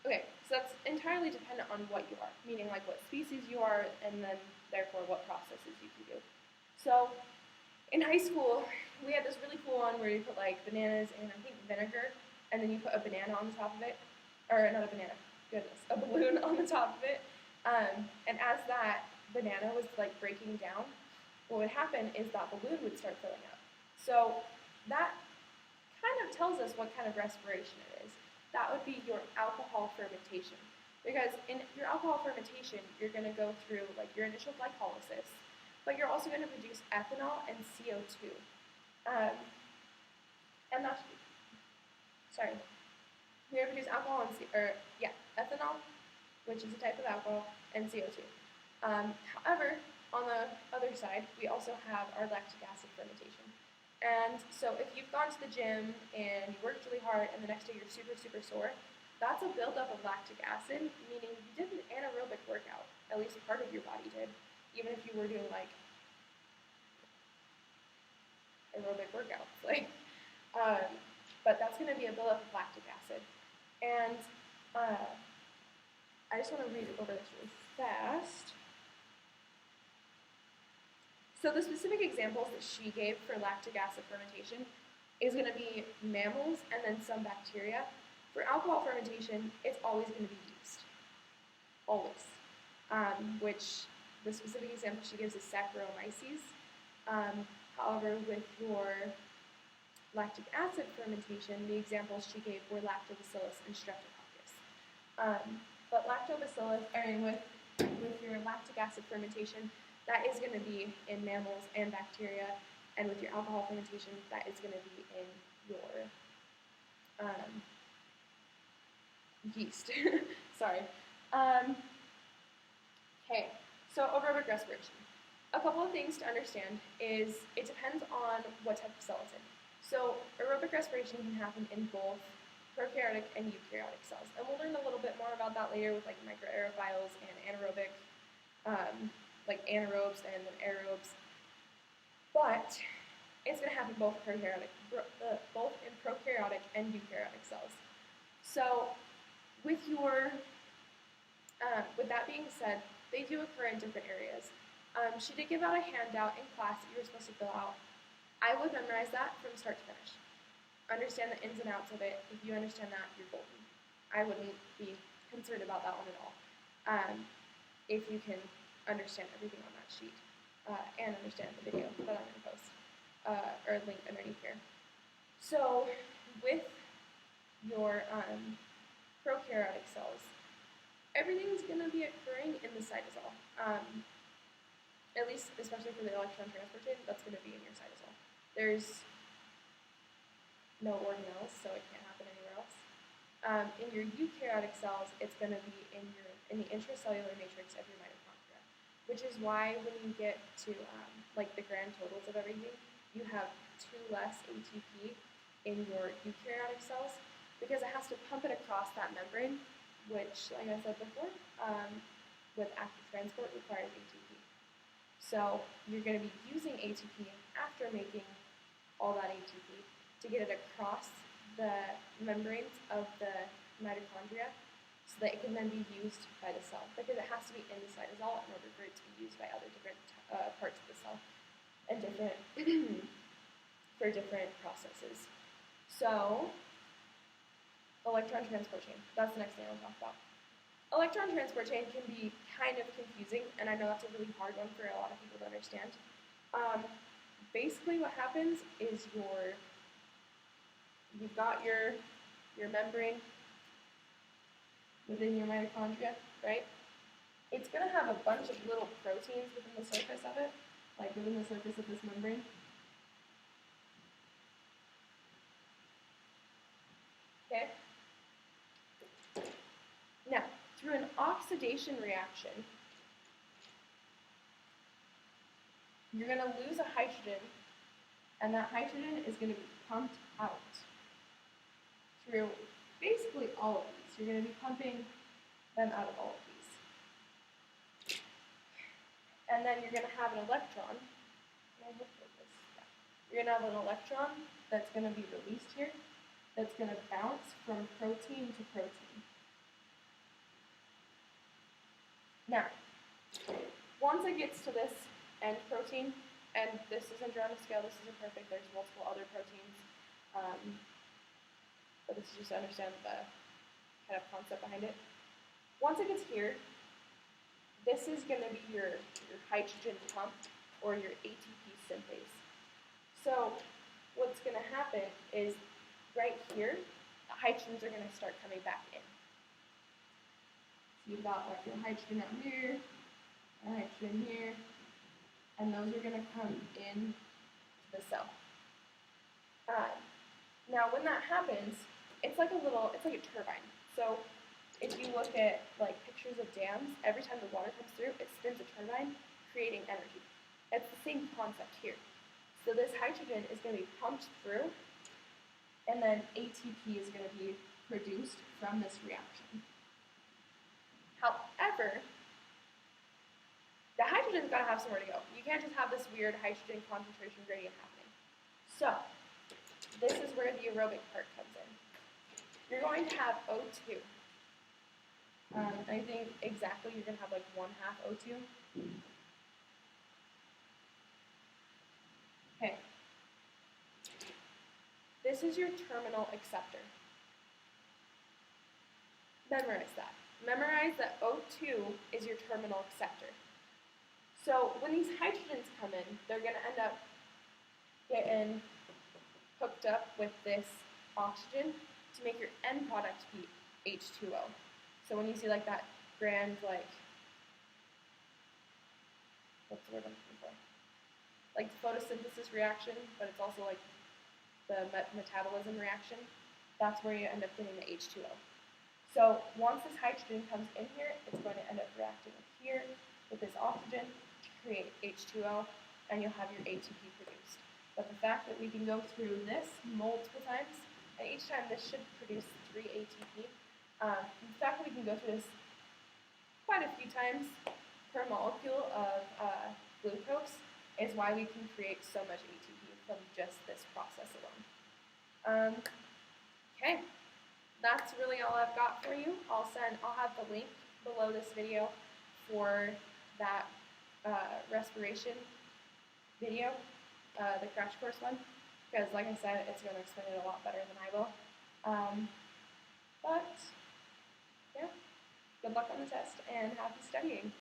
Okay, so that's entirely dependent on what you are, meaning like what species you are, and then therefore what processes you can do. So in high school, we had this really cool one where you put like bananas and I think vinegar, and then you put a banana on the top of it, or not a banana, goodness, a balloon on the top of it. And as that banana was like breaking down, what would happen is that balloon would start filling up. So that kind of tells us what kind of respiration it is. That would be your alcohol fermentation. Because in your alcohol fermentation, you're going to go through like your initial glycolysis, but you're also going to produce ethanol and CO2. Um, and that's, sorry, you're going to produce alcohol and, ethanol, which is a type of alcohol, and CO2. However, on the other side, we also have our lactic acid fermentation. And so if you've gone to the gym and you worked really hard and the next day you're super, super sore, that's a buildup of lactic acid, meaning you did an anaerobic workout. At least part of your body did, even if you were doing like aerobic workouts. But that's going to be a buildup of lactic acid. And I just want to read over this really fast. So the specific examples that she gave for lactic acid fermentation is going to be mammals and then some bacteria. For alcohol fermentation, it's always going to be yeast. Always. Which the specific example she gives is Saccharomyces. However, with your lactic acid fermentation, the examples she gave were Lactobacillus and Streptococcus. But lactobacillus, with your lactic acid fermentation, that is going to be in mammals and bacteria, and with your alcohol fermentation, that is going to be in your yeast. Sorry. Okay, so aerobic respiration. A couple of things to understand is it depends on what type of cell it's in. So aerobic respiration can happen in both prokaryotic and eukaryotic cells, and we'll learn a little bit more about that later with like microaerophiles and anaerobic, like anaerobes and then aerobes. But it's going to happen both in prokaryotic and eukaryotic cells. So with that being said, they do occur in different areas. She did give out a handout in class that you were supposed to fill out. I would memorize that from start to finish. Understand the ins and outs of it. If you understand that, you're golden. I wouldn't be concerned about that one at all. If you can understand everything on that sheet and understand the video that I'm going to post or link underneath here. So with your prokaryotic cells, everything's going to be occurring in the cytosol. At least, especially for the electron transport chain, that's going to be in your cytosol. There's no organelles, so it can't happen anywhere else. In your eukaryotic cells, it's going to be in the intracellular matrix of your mitochondria, which is why when you get to like the grand totals of everything, you have 2 less ATP in your eukaryotic cells because it has to pump it across that membrane, which, like I said before, with active transport requires ATP. So you're going to be using ATP after making all that ATP to get it across the membranes of the mitochondria so that it can then be used by the cell, because it has to be in the cytosol in order for it to be used by other different parts of the cell and for different processes. So electron transport chain, that's the next thing I'll talk about. Electron transport chain can be kind of confusing, and I know that's a really hard one for a lot of people to understand. Basically what happens is you've got your membrane within your mitochondria, right? It's going to have a bunch of little proteins within the surface of it, like within the surface of this membrane. Okay? Now, through an oxidation reaction, you're going to lose a hydrogen, and that hydrogen is going to be pumped out through basically all of these. You're going to be pumping them out of all of these. And then you're going to have an electron. You're going to have an electron that's going to be released here that's going to bounce from protein to protein. Now, once it gets to this end protein, and this isn't drawn to scale, this isn't perfect, there's multiple other proteins, but this is just to understand the kind of concept behind it. Once it gets here, this is going to be your hydrogen pump or your ATP synthase. So what's going to happen is right here, the hydrogens are going to start coming back in. So you've got like your hydrogen out here, a hydrogen here, and those are going to come in to the cell. Now when that happens, it's like a turbine. So if you look at like pictures of dams, every time the water comes through, it spins a turbine, creating energy. It's the same concept here. So this hydrogen is going to be pumped through, and then ATP is going to be produced from this reaction. However, the hydrogen's got to have somewhere to go. You can't just have this weird hydrogen concentration gradient happening. So this is where the aerobic part comes in. You're going to have O2. I think exactly you're going to have like 1/2 O2. Okay. This is your terminal acceptor. Memorize that. Memorize that O2 is your terminal acceptor. So when these hydrogens come in, they're going to end up getting hooked up with this oxygen to make your end product be H2O. So when you see like that grand, like, what's the word I'm looking for? Like photosynthesis reaction, but it's also like the metabolism reaction, that's where you end up getting the H2O. So once this hydrogen comes in here, it's going to end up reacting here with this oxygen to create H2O, and you'll have your ATP produced. But the fact that we can go through this multiple times, and each time this should produce 3 ATP, the fact that we can go through this quite a few times per molecule of glucose is why we can create so much ATP from just this process alone. Okay, that's really all I've got for you. I'll have the link below this video for that respiration video, the crash course one, because like I said, it's going to explain it a lot better than I will. But yeah, good luck on the test and happy studying.